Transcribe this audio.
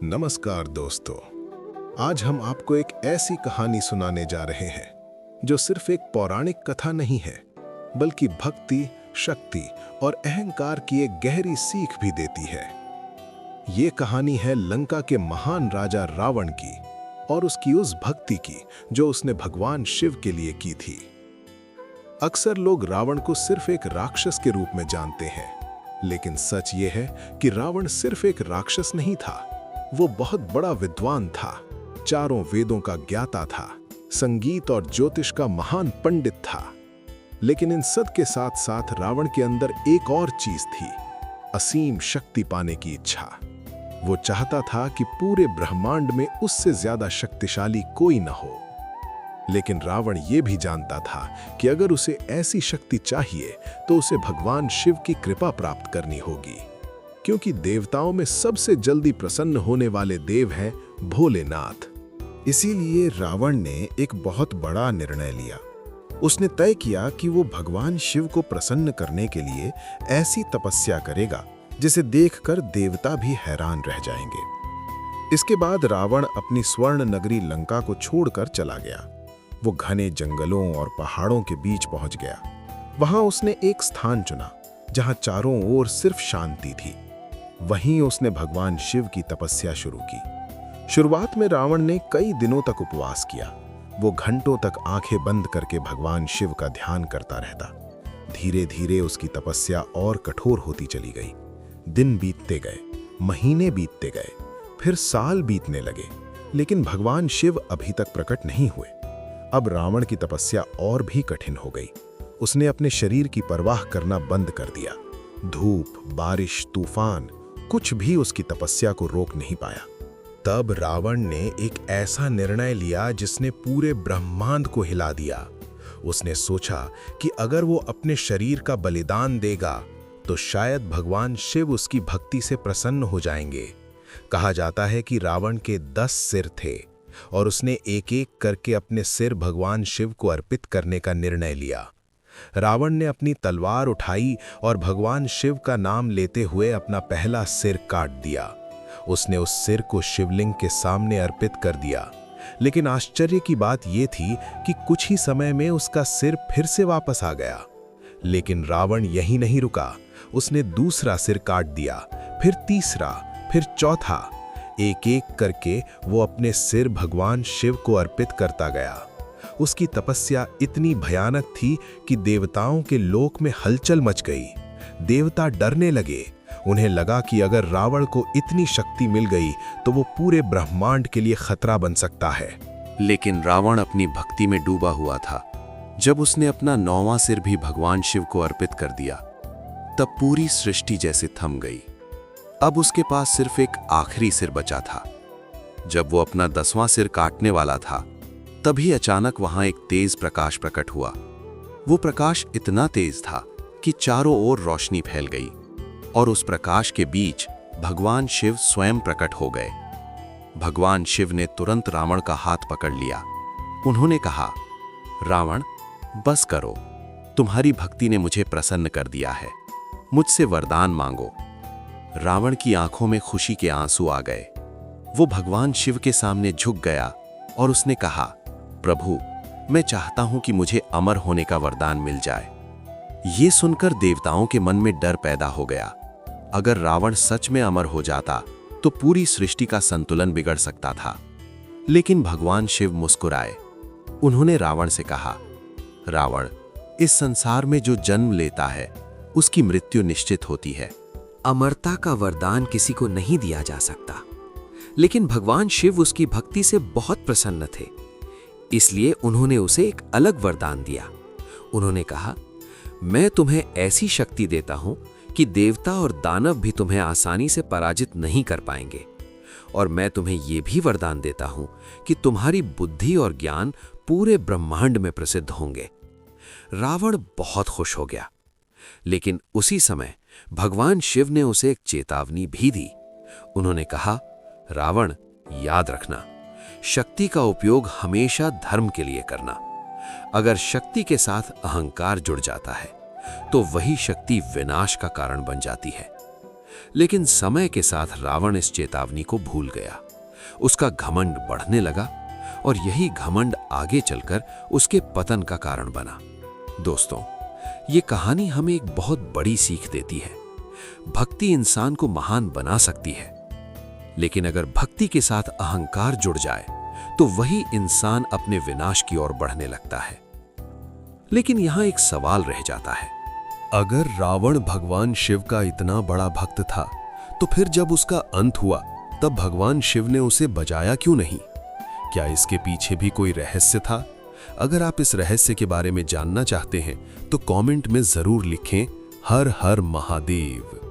नमस्कार दोस्तों। आज हम आपको एक ऐसी कहानी सुनाने जा रहे हैं जो सिर्फ एक पौराणिक कथा नहीं है, बल्कि भक्ति, शक्ति और अहंकार की एक गहरी सीख भी देती है। ये कहानी है लंका के महान राजा रावण की और उसकी उस भक्ति की जो उसने भगवान शिव के लिए की थी। अक्सर लोग रावण को सिर्फ एक राक्षस के रूप में जानते हैं, लेकिन सच ये है कि रावण सिर्फ एक राक्षस नहीं था। वो बहुत बड़ा विद्वान था, चारों वेदों का ज्ञाता था, संगीत और ज्योतिष का महान पंडित था। लेकिन इन सब के साथ साथ रावण के अंदर एक और चीज थी, असीम शक्ति पाने की इच्छा। वो चाहता था कि पूरे ब्रह्मांड में उससे ज्यादा शक्तिशाली कोई न हो। लेकिन रावण ये भी जानता था कि अगर उसे ऐसी शक्ति चाहिए तो उसे भगवान शिव की कृपा प्राप्त करनी होगी, क्योंकि देवताओं में सबसे जल्दी प्रसन्न होने वाले देव हैं भोलेनाथ। इसीलिए रावण ने एक बहुत बड़ा निर्णय लिया। उसने तय किया कि वो भगवान शिव को प्रसन्न करने के लिए ऐसी तपस्या करेगा जिसे देखकर देवता भी हैरान रह जाएंगे। इसके बाद रावण अपनी स्वर्ण नगरी लंका को छोड़कर चला गया। वो घने जंगलों और पहाड़ों के बीच पहुंच गया। वहां उसने एक स्थान चुना जहां चारों ओर सिर्फ शांति थी। वहीं उसने भगवान शिव की तपस्या शुरू की। शुरुआत में रावण ने कई दिनों तक उपवास किया। वो घंटों तक आंखें बंद करके भगवान शिव का ध्यान करता रहता। धीरे धीरे उसकी तपस्या और कठोर होती चली गई। दिन बीतते गए, महीने बीतते गए, फिर साल बीतने लगे, लेकिन भगवान शिव अभी तक प्रकट नहीं हुए। अब रावण की तपस्या और भी कठिन हो गई। उसने अपने शरीर की परवाह करना बंद कर दिया। धूप, बारिश, तूफान, कुछ भी उसकी तपस्या को रोक नहीं पाया। तब रावण ने एक ऐसा निर्णय लिया जिसने पूरे ब्रह्मांड को हिला दिया। उसने सोचा कि अगर वो अपने शरीर का बलिदान देगा तो शायद भगवान शिव उसकी भक्ति से प्रसन्न हो जाएंगे। कहा जाता है कि रावण के 10 सिर थे और उसने एक एक करके अपने सिर भगवान शिव को अर्पित करने का निर्णय लिया। रावण ने अपनी तलवार उठाई और भगवान शिव का नाम लेते हुए अपना पहला सिर काट दिया। उसने उस सिर को शिवलिंग के सामने अर्पित कर दिया। लेकिन आश्चर्य की बात यह थी कि कुछ ही समय में उसका सिर फिर से वापस आ गया। लेकिन रावण यहीं नहीं रुका। उसने दूसरा सिर काट दिया, फिर तीसरा, फिर चौथा। एक एक करके वो अपने सिर भगवान शिव को अर्पित करता गया। उसकी तपस्या इतनी भयानक थी कि देवताओं के लोक में हलचल मच गई। देवता डरने लगे। उन्हें लगा कि अगर रावण को इतनी शक्ति मिल गई तो वो पूरे ब्रह्मांड के लिए खतरा बन सकता है। लेकिन रावण अपनी भक्ति में डूबा हुआ था। जब उसने अपना 9वां सिर भी भगवान शिव को अर्पित कर दिया, तब पूरी सृष्टि जैसे थम गई। अब उसके पास सिर्फ एक आखिरी सिर बचा था। जब वो अपना 10वां सिर काटने वाला था, तभी अचानक वहां एक तेज प्रकाश प्रकट हुआ। वो प्रकाश इतना तेज था कि चारों ओर रोशनी फैल गई और उस प्रकाश के बीच भगवान शिव स्वयं प्रकट हो गए। भगवान शिव ने तुरंत रावण का हाथ पकड़ लिया। उन्होंने कहा, रावण, बस करो, तुम्हारी भक्ति ने मुझे प्रसन्न कर दिया है। मुझसे वरदान मांगो। रावण की आंखों में खुशी के आंसू आ गए। वो भगवान शिव के सामने झुक गया और उसने कहा, प्रभु, मैं चाहता हूं कि मुझे अमर होने का वरदान मिल जाए। ये सुनकर देवताओं के मन में डर पैदा हो गया। अगर रावण सच में अमर हो जाता तो पूरी सृष्टि का संतुलन बिगड़ सकता था। लेकिन भगवान शिव मुस्कुराए। उन्होंने रावण से कहा, रावण, इस संसार में जो जन्म लेता है उसकी मृत्यु निश्चित होती है। अमरता का वरदान किसी को नहीं दिया जा सकता, लेकिन भगवान शिव उसकी भक्ति से बहुत प्रसन्न थे। इसलिए उन्होंने उसे एक अलग वरदान दिया। उन्होंने कहा, मैं तुम्हें ऐसी शक्ति देता हूं कि देवता और दानव भी तुम्हें आसानी से पराजित नहीं कर पाएंगे। और मैं तुम्हें यह भी वरदान देता हूं कि तुम्हारी बुद्धि और ज्ञान पूरे ब्रह्मांड में प्रसिद्ध होंगे। रावण बहुत खुश हो गया। लेकिन उसी समय भगवान शिव ने उसे एक चेतावनी भी दी। उन्होंने कहा, रावण, याद रखना, शक्ति का उपयोग हमेशा धर्म के लिए करना। अगर शक्ति के साथ अहंकार जुड़ जाता है तो वही शक्ति विनाश का कारण बन जाती है। लेकिन समय के साथ रावण इस चेतावनी को भूल गया। उसका घमंड बढ़ने लगा और यही घमंड आगे चलकर उसके पतन का कारण बना। दोस्तों, ये कहानी हमें एक बहुत बड़ी सीख देती है। भक्ति इंसान को महान बना सकती है, लेकिन अगर भक्ति के साथ अहंकार जुड़ जाए तो वही इंसान अपने विनाश की ओर बढ़ने लगता है। लेकिन यहां एक सवाल रह जाता है, अगर रावण भगवान शिव का इतना बड़ा भक्त था, तो फिर जब उसका अंत हुआ तब भगवान शिव ने उसे बचाया क्यों नहीं? क्या इसके पीछे भी कोई रहस्य था? अगर आप इस रहस्य के बारे में जानना चाहते हैं तो कमेंट में जरूर लिखें। हर हर महादेव।